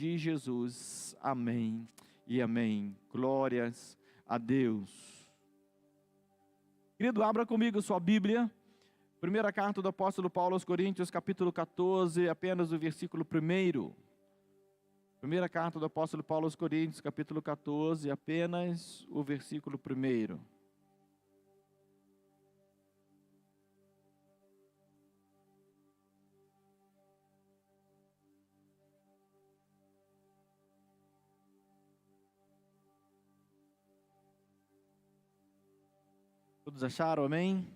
de Jesus. Amém e amém. Glórias a Deus. Querido, abra comigo sua Bíblia. Primeira carta do apóstolo Paulo aos Coríntios, capítulo 14, apenas o versículo 1. Primeira carta do apóstolo Paulo aos Coríntios, capítulo 14, apenas o versículo 1. Todos acharam, amém?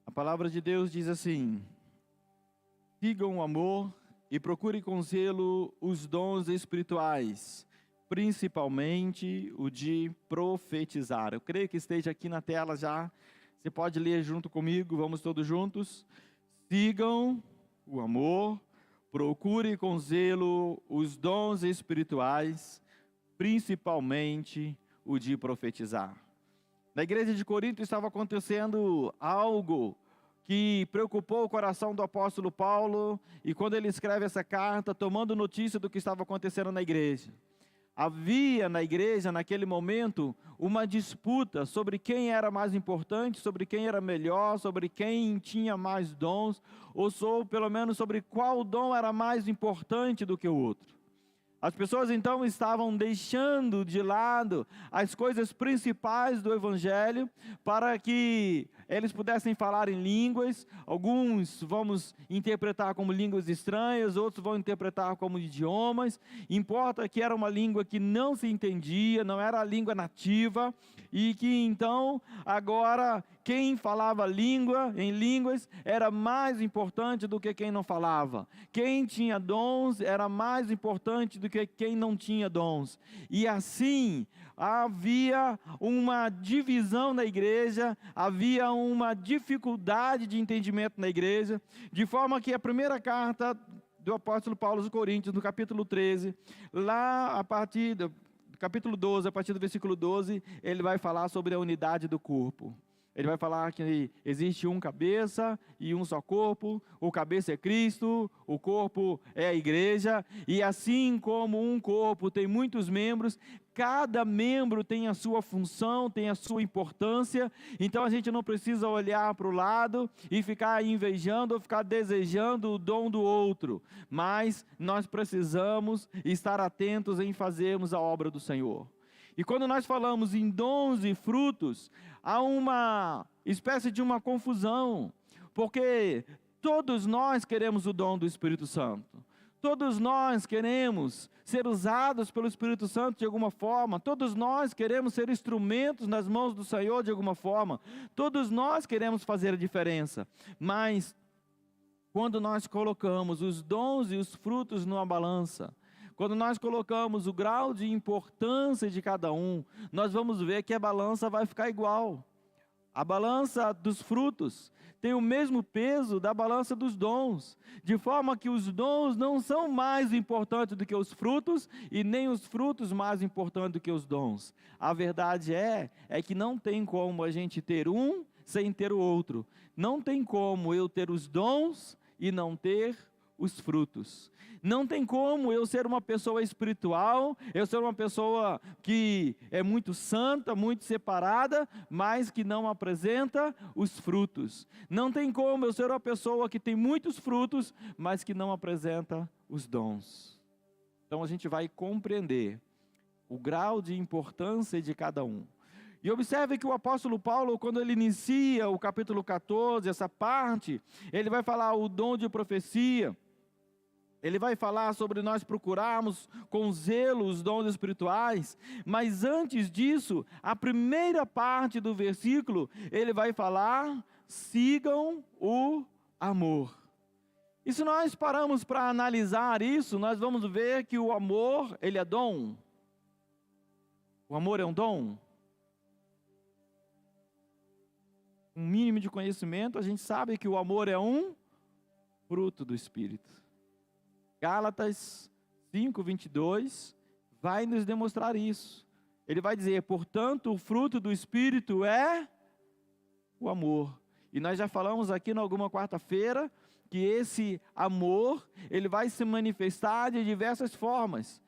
A palavra de Deus diz assim: sigam o amor e procurem com zelo os dons espirituais, principalmente o de profetizar. Eu creio que esteja aqui na tela já. Você pode ler junto comigo, vamos todos juntos. Sigam o amor, procure com zelo os dons espirituais, principalmente o de profetizar. Na igreja de Corinto estava acontecendo algo que preocupou o coração do apóstolo Paulo, e quando ele escreve essa carta, tomando notícia do que estava acontecendo na igreja. Havia na igreja, naquele momento, uma disputa sobre quem era mais importante, sobre quem era melhor, sobre quem tinha mais dons, ou pelo menos sobre qual dom era mais importante do que o outro. As pessoas então estavam deixando de lado as coisas principais do Evangelho para que eles pudessem falar em línguas. Alguns vamos interpretar como línguas estranhas, outros vão interpretar como idiomas. Importa que era uma língua que não se entendia, não era a língua nativa, e que então agora quem falava em línguas era mais importante do que quem não falava. Quem tinha dons era mais importante do que quem não tinha dons. E assim havia uma divisão na igreja, havia uma dificuldade de entendimento na igreja, de forma que a primeira carta do apóstolo Paulo aos Coríntios, no capítulo 13, lá a partir do capítulo 12, a partir do versículo 12, ele vai falar sobre a unidade do corpo. Ele vai falar que existe um cabeça e um só corpo, o cabeça é Cristo, o corpo é a igreja, e assim como um corpo tem muitos membros, cada membro tem a sua função, tem a sua importância. Então a gente não precisa olhar para o lado e ficar invejando ou ficar desejando o dom do outro, mas nós precisamos estar atentos em fazermos a obra do Senhor. E quando nós falamos em dons e frutos, há uma espécie de uma confusão, porque todos nós queremos o dom do Espírito Santo. Todos nós queremos ser usados pelo Espírito Santo de alguma forma. Todos nós queremos ser instrumentos nas mãos do Senhor de alguma forma. Todos nós queremos fazer a diferença. Mas quando nós colocamos os dons e os frutos numa balança, quando nós colocamos o grau de importância de cada um, nós vamos ver que a balança vai ficar igual. A balança dos frutos tem o mesmo peso da balança dos dons, de forma que os dons não são mais importantes do que os frutos, e nem os frutos mais importantes do que os dons. A verdade é que não tem como a gente ter um sem ter o outro. Não tem como eu ter os dons e não ter os frutos. Não tem como eu ser uma pessoa espiritual, eu ser uma pessoa que é muito santa, muito separada, mas que não apresenta os frutos. Não tem como eu ser uma pessoa que tem muitos frutos, mas que não apresenta os dons. Então a gente vai compreender o grau de importância de cada um. E observe que o apóstolo Paulo, quando ele inicia o capítulo 14, essa parte, ele vai falar o dom de profecia. Ele vai falar sobre nós procurarmos com zelo os dons espirituais, mas antes disso, a primeira parte do versículo, ele vai falar, sigam o amor. E se nós paramos para analisar isso, nós vamos ver que o amor, ele é dom. O amor é um dom. Um mínimo de conhecimento, a gente sabe que o amor é um fruto do Espírito. Gálatas 5:22 vai nos demonstrar isso. Ele vai dizer, portanto, o fruto do Espírito é o amor. E nós já falamos aqui em alguma quarta-feira que esse amor, ele vai se manifestar de diversas formas.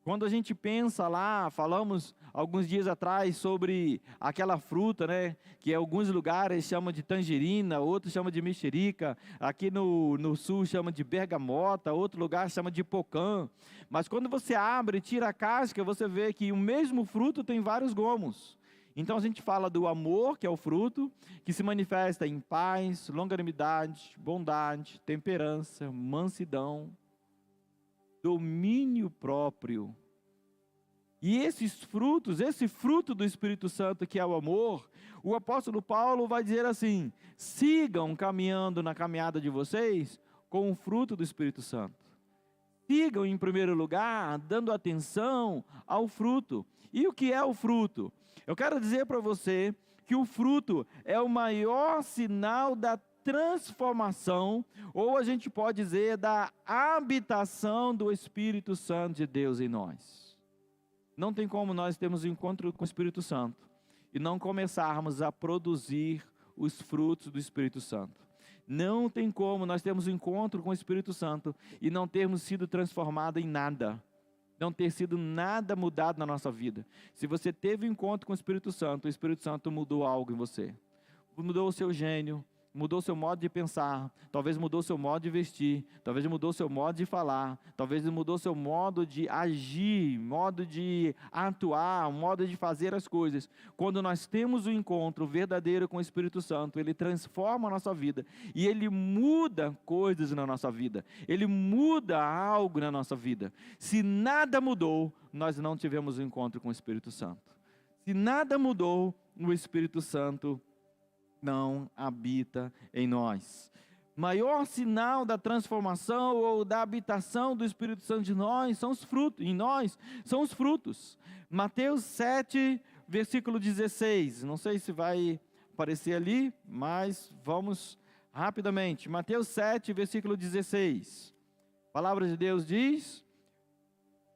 Quando a gente pensa lá, falamos alguns dias atrás sobre aquela fruta, né? Que em alguns lugares chamam de tangerina, outros chamam de mexerica, aqui no sul chama de bergamota, outro lugar chama de pocã. Mas quando você abre e tira a casca, você vê que o mesmo fruto tem vários gomos. Então a gente fala do amor, que é o fruto, que se manifesta em paz, longanimidade, bondade, temperança, mansidão, domínio próprio. E esses frutos, esse fruto do Espírito Santo que é o amor, o apóstolo Paulo vai dizer assim: sigam caminhando na caminhada de vocês com o fruto do Espírito Santo. Sigam em primeiro lugar dando atenção ao fruto. E o que é o fruto? Eu quero dizer para você que o fruto é o maior sinal da transformação, ou a gente pode dizer da habitação do Espírito Santo de Deus em nós. Não tem como nós termos um encontro com o Espírito Santo e não começarmos a produzir os frutos do Espírito Santo. Não tem como nós termos um encontro com o Espírito Santo e não termos sido transformados em nada. Não ter sido nada mudado na nossa vida. Se você teve um encontro com o Espírito Santo mudou algo em você. Mudou o seu gênio, mudou o seu modo de pensar, talvez mudou o seu modo de vestir, talvez mudou o seu modo de falar, talvez mudou o seu modo de agir, modo de atuar, modo de fazer as coisas. Quando nós temos um encontro verdadeiro com o Espírito Santo, ele transforma a nossa vida e ele muda coisas na nossa vida, ele muda algo na nossa vida. Se nada mudou, nós não tivemos um encontro com o Espírito Santo. Se nada mudou, o Espírito Santo não habita em nós. Maior sinal da transformação ou da habitação do Espírito Santo de nós são os frutos, em nós são os frutos. Mateus 7, versículo 16. Não sei se vai aparecer ali, mas vamos rapidamente. Mateus 7, versículo 16. A palavra de Deus diz: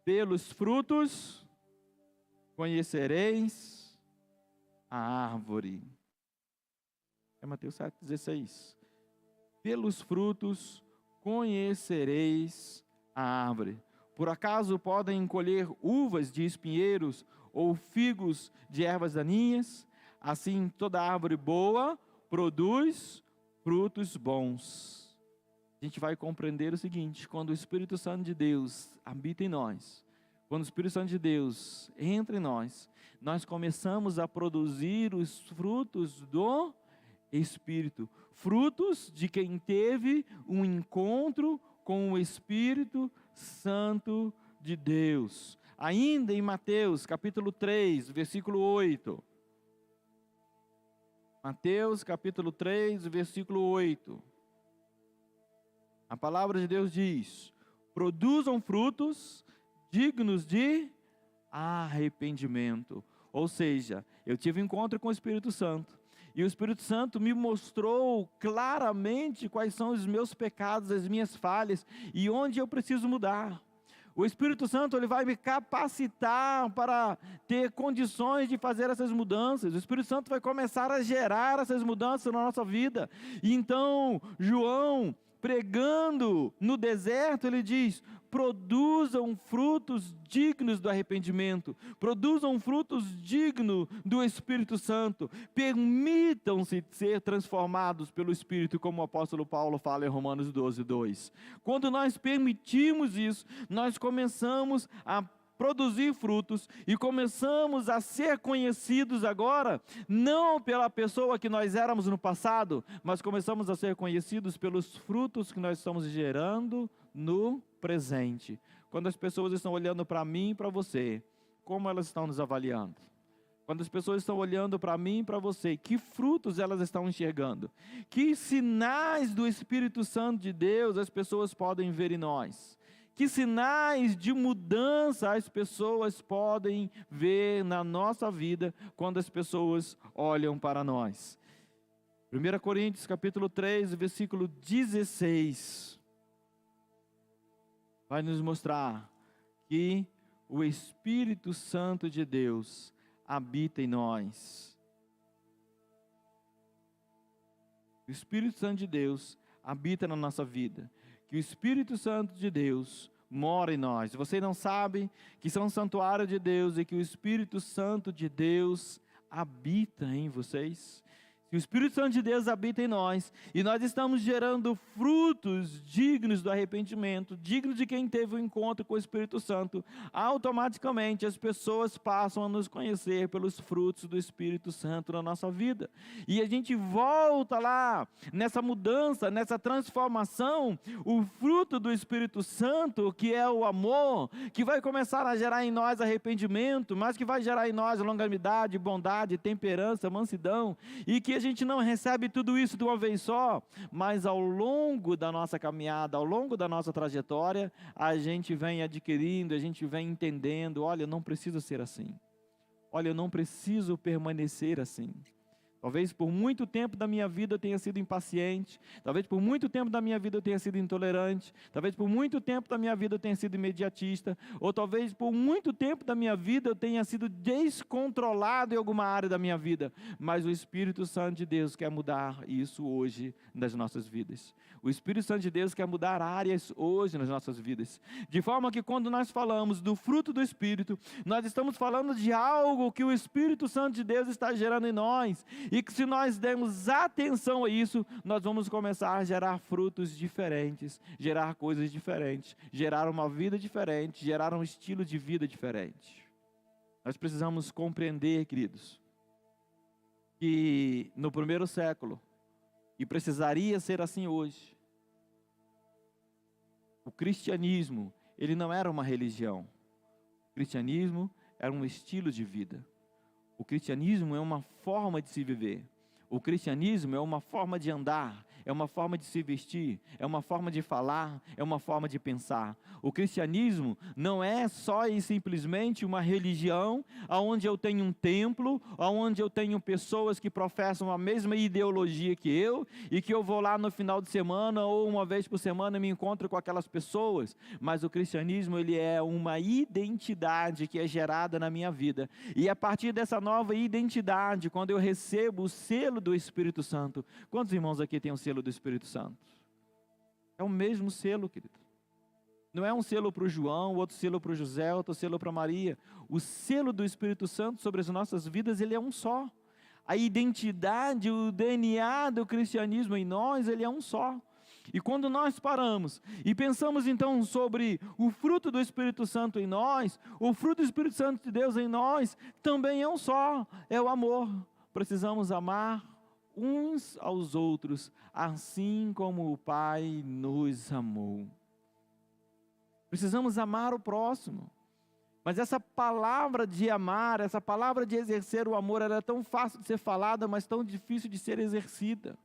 pelos frutos conhecereis a árvore. É Mateus 7,16. Pelos frutos conhecereis a árvore. Por acaso podem colher uvas de espinheiros ou figos de ervas daninhas? Assim toda árvore boa produz frutos bons. A gente vai compreender o seguinte: quando o Espírito Santo de Deus habita em nós, quando o Espírito Santo de Deus entra em nós, nós começamos a produzir os frutos do Espírito, frutos de quem teve um encontro com o Espírito Santo de Deus. Ainda em Mateus capítulo 3, versículo 8. Mateus capítulo 3, versículo 8. A palavra de Deus diz: produzam frutos dignos de arrependimento. Ou seja, eu tive um encontro com o Espírito Santo. E o Espírito Santo me mostrou claramente quais são os meus pecados, as minhas falhas e onde eu preciso mudar. O Espírito Santo ele vai me capacitar para ter condições de fazer essas mudanças. O Espírito Santo vai começar a gerar essas mudanças na nossa vida. E então, João, pregando no deserto, ele diz: produzam frutos dignos do arrependimento, produzam frutos dignos do Espírito Santo, permitam-se ser transformados pelo Espírito, como o apóstolo Paulo fala em Romanos 12, 2. Quando nós permitimos isso, nós começamos a produzir frutos e começamos a ser conhecidos agora, não pela pessoa que nós éramos no passado, mas começamos a ser conhecidos pelos frutos que nós estamos gerando no presente. Quando as pessoas estão olhando para mim e para você, como elas estão nos avaliando? Quando as pessoas estão olhando para mim e para você, que frutos elas estão enxergando? Que sinais do Espírito Santo de Deus as pessoas podem ver em nós? Que sinais de mudança as pessoas podem ver na nossa vida quando as pessoas olham para nós? 1 Coríntios capítulo 3, versículo 16, vai nos mostrar que o Espírito Santo de Deus habita em nós. o Espírito Santo de Deus habita na nossa vida, que o Espírito Santo de Deus mora em nós. Você não sabe que são um santuário de Deus e que o Espírito Santo de Deus habita em vocês? Se o Espírito Santo de Deus habita em nós, e nós estamos gerando frutos dignos do arrependimento, dignos de quem teve um encontro com o Espírito Santo, automaticamente as pessoas passam a nos conhecer pelos frutos do Espírito Santo na nossa vida. E a gente volta lá, nessa mudança, nessa transformação, o fruto do Espírito Santo, que é o amor, que vai começar a gerar em nós arrependimento, mas que vai gerar em nós longanimidade, bondade, temperança, mansidão, e que a gente não recebe tudo isso de uma vez só, mas ao longo da nossa caminhada, ao longo da nossa trajetória, a gente vem adquirindo, a gente vem entendendo, olha, eu não preciso ser assim, olha, eu não preciso permanecer assim. Talvez por muito tempo da minha vida eu tenha sido impaciente, talvez por muito tempo da minha vida eu tenha sido intolerante, talvez por muito tempo da minha vida eu tenha sido imediatista, ou talvez por muito tempo da minha vida eu tenha sido descontrolado em alguma área da minha vida, mas o Espírito Santo de Deus quer mudar isso hoje nas nossas vidas. O Espírito Santo de Deus quer mudar áreas hoje nas nossas vidas, de forma que quando nós falamos do fruto do Espírito, nós estamos falando de algo que o Espírito Santo de Deus está gerando em nós, e que se nós dermos atenção a isso, nós vamos começar a gerar frutos diferentes, gerar coisas diferentes, gerar uma vida diferente, gerar um estilo de vida diferente. Nós precisamos compreender, queridos, que no primeiro século, e precisaria ser assim hoje, o cristianismo, ele não era uma religião. O cristianismo era um estilo de vida. O cristianismo é uma forma de se viver. O cristianismo é uma forma de andar, é uma forma de se vestir, é uma forma de falar, é uma forma de pensar. O cristianismo não é só e simplesmente uma religião onde eu tenho um templo, onde eu tenho pessoas que professam a mesma ideologia que eu, e que eu vou lá no final de semana ou uma vez por semana me encontro com aquelas pessoas. Mas o cristianismo, ele é uma identidade que é gerada na minha vida. E a partir dessa nova identidade, quando eu recebo o selo do Espírito Santo. Quantos irmãos aqui têm o selo do Espírito Santo? É o mesmo selo, querido. Não é um selo para o João, outro selo para o José, outro selo para Maria. O selo do Espírito Santo sobre as nossas vidas, ele é um só. A identidade, o DNA do cristianismo em nós, ele é um só. E quando nós paramos e pensamos então sobre o fruto do Espírito Santo em nós, o fruto do Espírito Santo de Deus em nós, também é um só, é o amor. Precisamos amar uns aos outros, assim como o Pai nos amou. Precisamos amar o próximo. Mas essa palavra de amar, essa palavra de exercer o amor, ela é tão fácil de ser falada, mas tão difícil de ser exercida.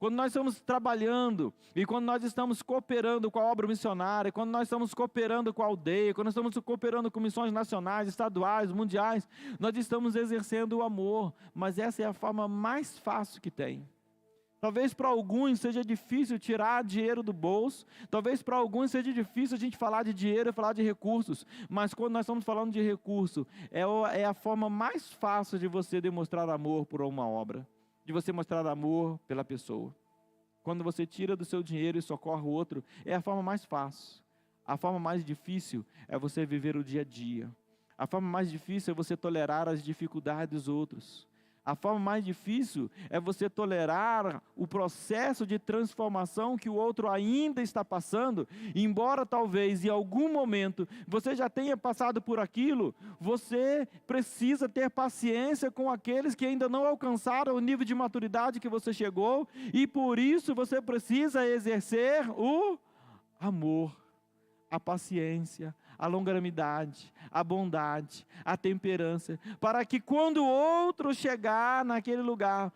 Quando nós estamos trabalhando, e quando nós estamos cooperando com a obra missionária, quando nós estamos cooperando com a aldeia, quando nós estamos cooperando com missões nacionais, estaduais, mundiais, nós estamos exercendo o amor, mas essa é a forma mais fácil que tem. Talvez para alguns seja difícil tirar dinheiro do bolso, talvez para alguns seja difícil a gente falar de dinheiro e falar de recursos, mas quando nós estamos falando de recurso, é a forma mais fácil de você demonstrar amor por uma obra, de você mostrar amor pela pessoa. Quando você tira do seu dinheiro e socorre o outro, é a forma mais fácil. A forma mais difícil é você viver o dia a dia. A forma mais difícil é você tolerar as dificuldades dos outros. A forma mais difícil é você tolerar o processo de transformação que o outro ainda está passando, embora talvez em algum momento você já tenha passado por aquilo, você precisa ter paciência com aqueles que ainda não alcançaram o nível de maturidade que você chegou, e por isso você precisa exercer o amor, a paciência, a longanimidade, a bondade, a temperança, para que quando o outro chegar naquele lugar,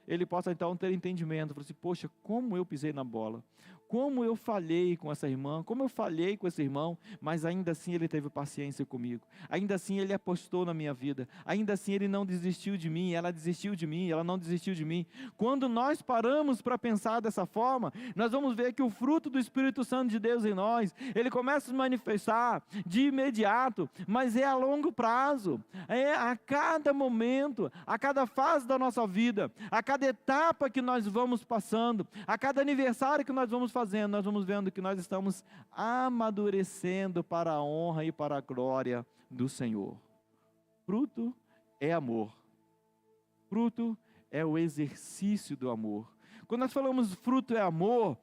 ele possa então ter entendimento, falar assim, poxa, como eu pisei na bola, como eu falhei com essa irmã, como eu falhei com esse irmão, mas ainda assim ele teve paciência comigo, ainda assim ele apostou na minha vida, ainda assim ele não desistiu de mim, ela desistiu de mim, ela não desistiu de mim. Quando nós paramos para pensar dessa forma, nós vamos ver que o fruto do Espírito Santo de Deus em nós, ele começa começa a se manifestar de imediato, mas é a longo prazo, é a cada momento, a cada fase da nossa vida, a cada etapa que nós vamos passando, a cada aniversário que nós vamos fazendo, nós vamos vendo que nós estamos amadurecendo para a honra e para a glória do Senhor. Fruto é amor. Fruto é o exercício do amor. Quando nós falamos fruto é amor,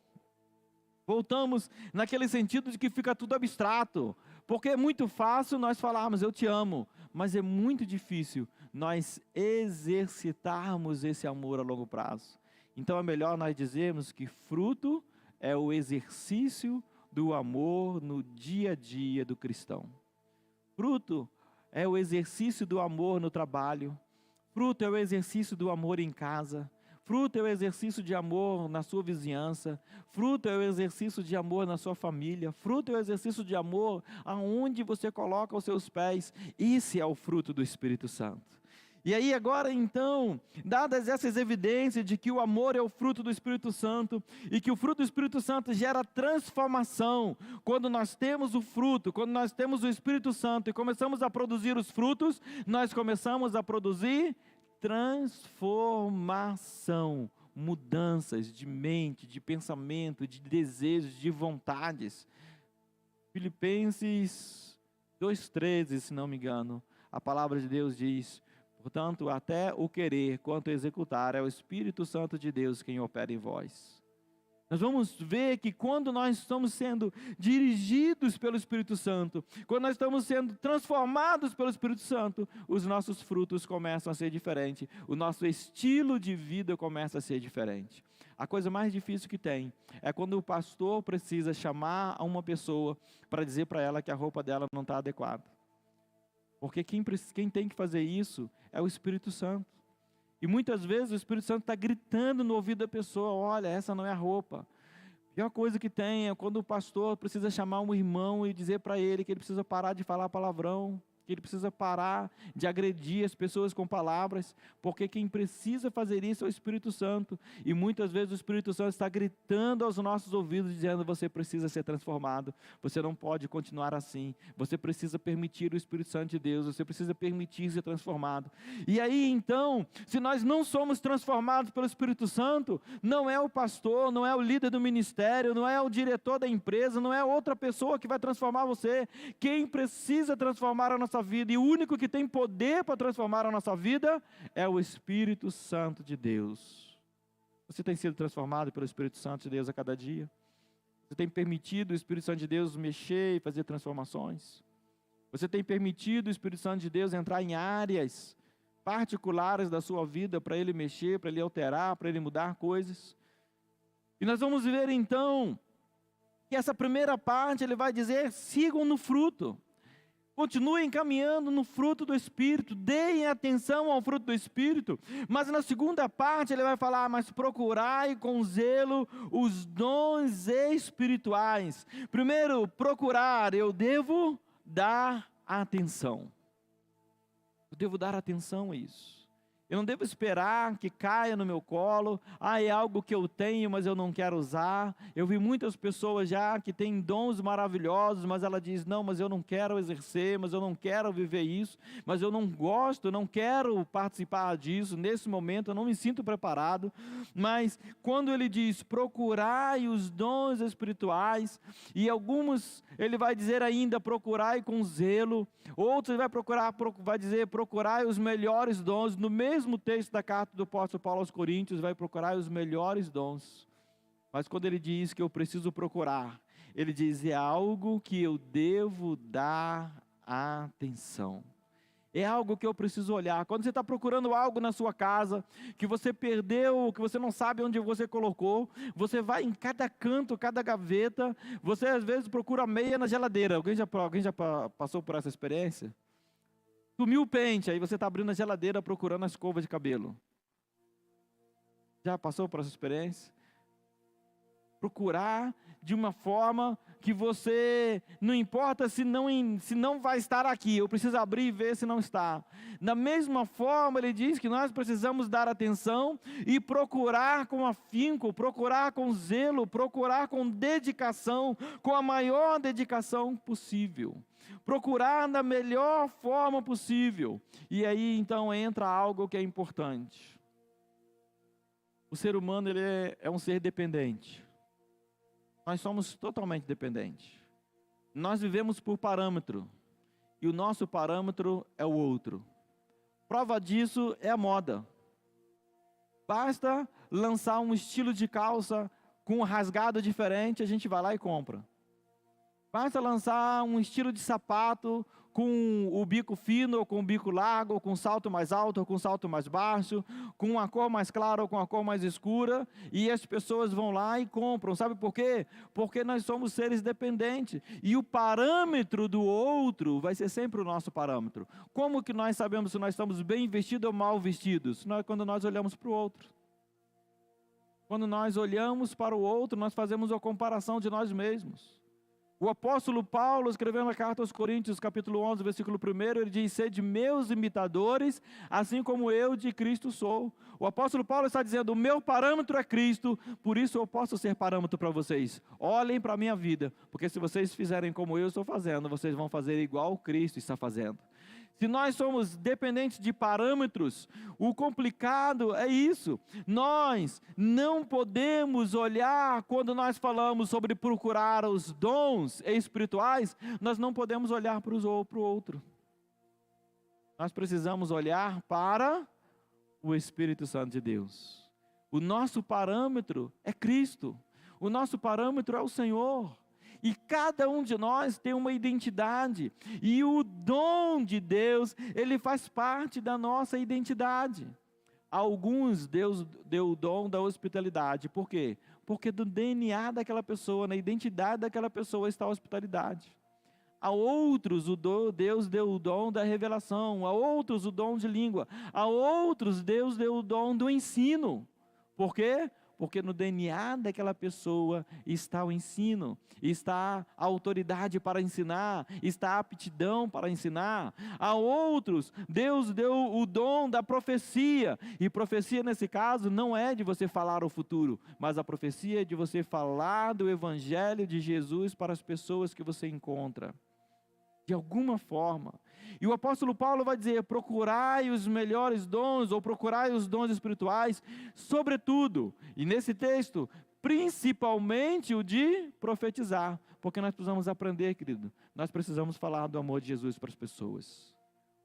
voltamos naquele sentido de que fica tudo abstrato, porque é muito fácil nós falarmos eu te amo, mas é muito difícil nós exercitarmos esse amor a longo prazo. Então é melhor nós dizermos que fruto é o exercício do amor no dia a dia do cristão. Fruto é o exercício do amor no trabalho. Fruto é o exercício do amor em casa. Fruto é o exercício de amor na sua vizinhança. Fruto é o exercício de amor na sua família. Fruto é o exercício de amor aonde você coloca os seus pés. Esse é o fruto do Espírito Santo. E aí agora então, dadas essas evidências de que o amor é o fruto do Espírito Santo e que o fruto do Espírito Santo gera transformação, quando nós temos o fruto, quando nós temos o Espírito Santo e começamos a produzir os frutos, nós começamos a produzir transformação, mudanças de mente, de pensamento, de desejos, de vontades. Filipenses 2,13, se não me engano, a palavra de Deus diz: portanto, até o querer quanto o executar é o Espírito Santo de Deus quem opera em vós. Nós vamos ver que quando nós estamos sendo dirigidos pelo Espírito Santo, quando nós estamos sendo transformados pelo Espírito Santo, os nossos frutos começam a ser diferentes, o nosso estilo de vida começa a ser diferente. A coisa mais difícil que tem é quando o pastor precisa chamar a uma pessoa para dizer para ela que a roupa dela não está adequada. Porque quem tem que fazer isso é o Espírito Santo. E muitas vezes o Espírito Santo está gritando no ouvido da pessoa: olha, essa não é a roupa. A pior coisa que tem é quando o pastor precisa chamar um irmão e dizer para ele que ele precisa parar de falar palavrão, que ele precisa parar de agredir as pessoas com palavras, porque quem precisa fazer isso é o Espírito Santo. E muitas vezes o Espírito Santo está gritando aos nossos ouvidos, dizendo: você precisa ser transformado, você não pode continuar assim, você precisa permitir o Espírito Santo de Deus, você precisa permitir ser transformado. E aí então, se nós não somos transformados pelo Espírito Santo, não é o pastor, não é o líder do ministério, não é o diretor da empresa, não é outra pessoa que vai transformar você. Quem precisa transformar a nossa vida, e o único que tem poder para transformar a nossa vida, é o Espírito Santo de Deus. Você tem sido transformado pelo Espírito Santo de Deus a cada dia? Você tem permitido o Espírito Santo de Deus mexer e fazer transformações? Você tem permitido o Espírito Santo de Deus entrar em áreas particulares da sua vida para ele mexer, para ele alterar, para ele mudar coisas? E nós vamos ver então que essa primeira parte ele vai dizer: sigam no fruto. Continuem caminhando no fruto do Espírito, deem atenção ao fruto do Espírito. Mas na segunda parte ele vai falar: mas procurai com zelo os dons espirituais. Primeiro, procurar, eu devo dar atenção. Eu devo dar atenção a isso. Eu não devo esperar que caia no meu colo. É algo que eu tenho, mas eu não quero usar. Eu vi muitas pessoas já que têm dons maravilhosos, mas ela diz: não, mas eu não quero exercer, mas eu não quero viver isso, mas eu não gosto, eu não quero participar disso. Nesse momento eu não me sinto preparado. Mas quando ele diz: procurai os dons espirituais, e alguns ele vai dizer ainda: procurai com zelo. Outros ele vai dizer: procurai os melhores dons. No mesmo texto da carta do apóstolo Paulo aos Coríntios, vai procurar os melhores dons. Mas quando ele diz que eu preciso procurar, ele diz: é algo que eu devo dar atenção. É algo que eu preciso olhar. Quando você está procurando algo na sua casa, que você perdeu, que você não sabe onde você colocou, você vai em cada canto, cada gaveta, você às vezes procura meia na geladeira. Alguém já passou por essa experiência? Sumiu o pente, aí você está abrindo a geladeira procurando a escova de cabelo. Já passou por essa experiência? Procurar de uma forma que você, não importa se não vai estar aqui, eu preciso abrir e ver se não está. Da mesma forma, ele diz que nós precisamos dar atenção e procurar com afinco, procurar com zelo, procurar com dedicação, com a maior dedicação possível. Procurar da melhor forma possível. E aí então entra algo que é importante. O ser humano ele é um ser dependente. Nós somos totalmente dependentes. Nós vivemos por parâmetro. E o nosso parâmetro é o outro. Prova disso é a moda. Basta lançar um estilo de calça com um rasgado diferente, a gente vai lá e compra. Basta lançar um estilo de sapato com o bico fino, ou com o bico largo, ou com salto mais alto, ou com salto mais baixo, com uma cor mais clara, ou com uma cor mais escura, e as pessoas vão lá e compram. Sabe por quê? Porque nós somos seres dependentes, e o parâmetro do outro vai ser sempre o nosso parâmetro. Como que nós sabemos se nós estamos bem vestidos ou mal vestidos? Quando nós olhamos para o outro. Quando nós olhamos para o outro, nós fazemos a comparação de nós mesmos. O apóstolo Paulo, escrevendo a carta aos Coríntios, capítulo 11, versículo 1, ele diz: sede meus imitadores, assim como eu de Cristo sou. O apóstolo Paulo está dizendo: o meu parâmetro é Cristo, por isso eu posso ser parâmetro para vocês. Olhem para a minha vida, porque se vocês fizerem como eu estou fazendo, vocês vão fazer igual Cristo está fazendo. Se nós somos dependentes de parâmetros, o complicado é isso. Nós não podemos olhar, quando nós falamos sobre procurar os dons espirituais, nós não podemos olhar para o outro. Nós precisamos olhar para o Espírito Santo de Deus. O nosso parâmetro é Cristo. O nosso parâmetro é o Senhor. E cada um de nós tem uma identidade. E o dom de Deus, ele faz parte da nossa identidade. A alguns Deus deu o dom da hospitalidade. Por quê? Porque do DNA daquela pessoa, na identidade daquela pessoa está a hospitalidade. A outros Deus deu o dom da revelação. A outros o dom de língua. A outros Deus deu o dom do ensino. Por quê? Porque no DNA daquela pessoa está o ensino, está a autoridade para ensinar, está a aptidão para ensinar. A outros, Deus deu o dom da profecia. E profecia, nesse caso, não é de você falar o futuro, mas a profecia é de você falar do Evangelho de Jesus para as pessoas que você encontra. De alguma forma. E o apóstolo Paulo vai dizer: procurai os melhores dons, ou procurai os dons espirituais, sobretudo, e nesse texto, principalmente o de profetizar, porque nós precisamos aprender, querido, nós precisamos falar do amor de Jesus para as pessoas.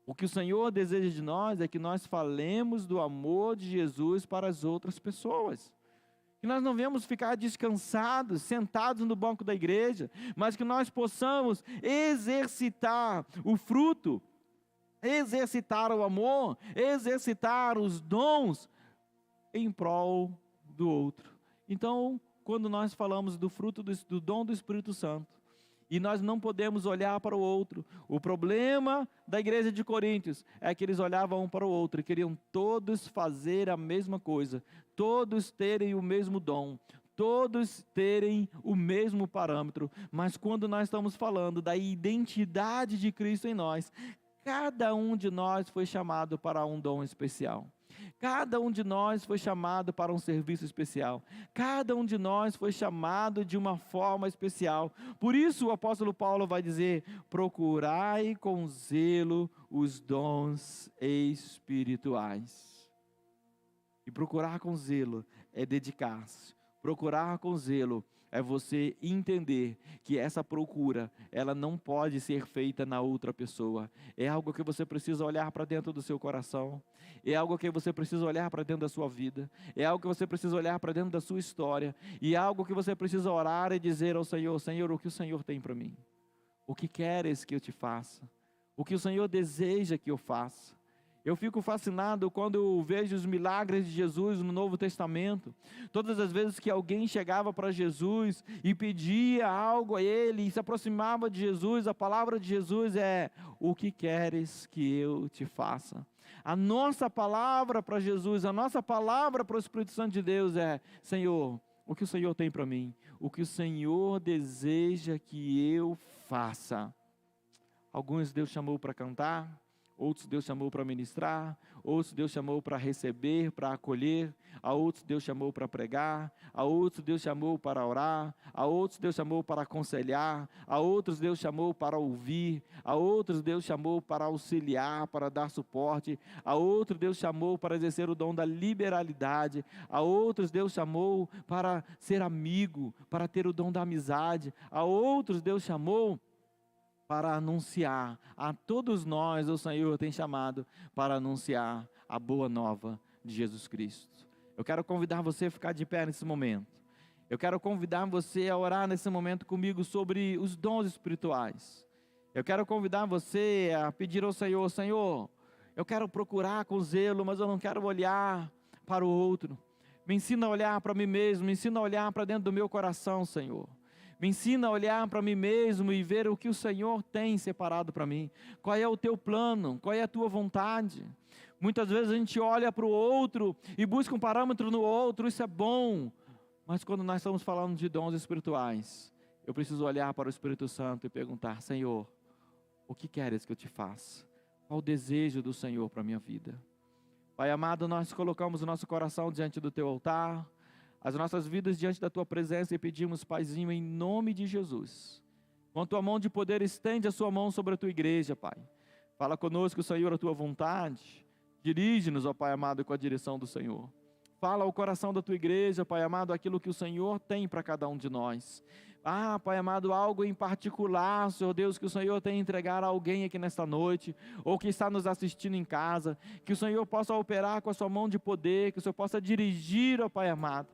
O que o Senhor deseja de nós é que nós falemos do amor de Jesus para as outras pessoas. Que nós não venhamos ficar descansados, sentados no banco da igreja, mas que nós possamos exercitar o fruto, exercitar o amor, exercitar os dons em prol do outro. Então, quando nós falamos do fruto do dom do Espírito Santo, e nós não podemos olhar para o outro. O problema da igreja de Coríntios é que eles olhavam um para o outro e queriam todos fazer a mesma coisa, todos terem o mesmo dom, todos terem o mesmo parâmetro. Mas quando nós estamos falando da identidade de Cristo em nós, cada um de nós foi chamado para um dom especial. Cada um de nós foi chamado para um serviço especial. Cada um de nós foi chamado de uma forma especial. Por isso o apóstolo Paulo vai dizer: procurai com zelo os dons espirituais. E procurar com zelo é dedicar-se. Procurar com zelo é você entender que essa procura, ela não pode ser feita na outra pessoa. É algo que você precisa olhar para dentro do seu coração. É algo que você precisa olhar para dentro da sua vida. É algo que você precisa olhar para dentro da sua história. E é algo que você precisa orar e dizer ao Senhor: Senhor, o que o Senhor tem para mim? O que queres que eu te faça? O que o Senhor deseja que eu faça? Eu fico fascinado quando eu vejo os milagres de Jesus no Novo Testamento. Todas as vezes que alguém chegava para Jesus e pedia algo a Ele, e se aproximava de Jesus, a palavra de Jesus é: o que queres que eu te faça? A nossa palavra para Jesus, a nossa palavra para o Espírito Santo de Deus é: Senhor, o que o Senhor tem para mim, o que o Senhor deseja que eu faça. Alguns Deus chamou para cantar, outros Deus chamou para ministrar, outros Deus chamou para receber, para acolher, a outros Deus chamou para pregar, a outros Deus chamou para orar, a outros Deus chamou para aconselhar, a outros Deus chamou para ouvir, a outros Deus chamou para auxiliar, para dar suporte, a outros Deus chamou para exercer o dom da liberalidade, a outros Deus chamou para ser amigo, para ter o dom da amizade, a outros Deus chamou para anunciar. A todos nós o Senhor tem chamado para anunciar a boa nova de Jesus Cristo. Eu quero convidar você a ficar de pé nesse momento. Eu quero convidar você a orar nesse momento comigo sobre os dons espirituais. Eu quero convidar você a pedir ao Senhor: Senhor, eu quero procurar com zelo, mas eu não quero olhar para o outro. Me ensina a olhar para mim mesmo, me ensina a olhar para dentro do meu coração, Senhor. Me ensina a olhar para mim mesmo e ver o que o Senhor tem separado para mim. Qual é o teu plano? Qual é a tua vontade? Muitas vezes a gente olha para o outro e busca um parâmetro no outro, isso é bom. Mas quando nós estamos falando de dons espirituais, eu preciso olhar para o Espírito Santo e perguntar: Senhor, o que queres que eu te faça? Qual o desejo do Senhor para a minha vida? Pai amado, nós colocamos o nosso coração diante do teu altar, as nossas vidas diante da tua presença e pedimos, Paizinho, em nome de Jesus, com a tua mão de poder, estende a sua mão sobre a tua igreja, Pai. Fala conosco, Senhor, a tua vontade. Dirige-nos, ó Pai amado, com a direção do Senhor. Fala ao coração da tua igreja, Pai amado, aquilo que o Senhor tem para cada um de nós. Pai amado, algo em particular, Senhor Deus, que o Senhor tem a entregar a alguém aqui nesta noite, ou que está nos assistindo em casa, que o Senhor possa operar com a sua mão de poder, que o Senhor possa dirigir, ó Pai amado,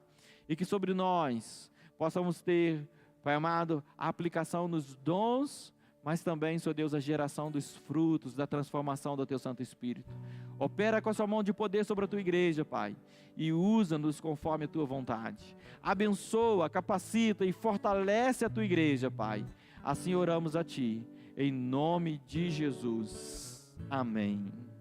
e que sobre nós possamos ter, Pai amado, a aplicação nos dons, mas também, Senhor Deus, a geração dos frutos, da transformação do teu Santo Espírito. Opera com a sua mão de poder sobre a tua igreja, Pai, e usa-nos conforme a tua vontade. Abençoa, capacita e fortalece a tua igreja, Pai. Assim oramos a ti, em nome de Jesus. Amém.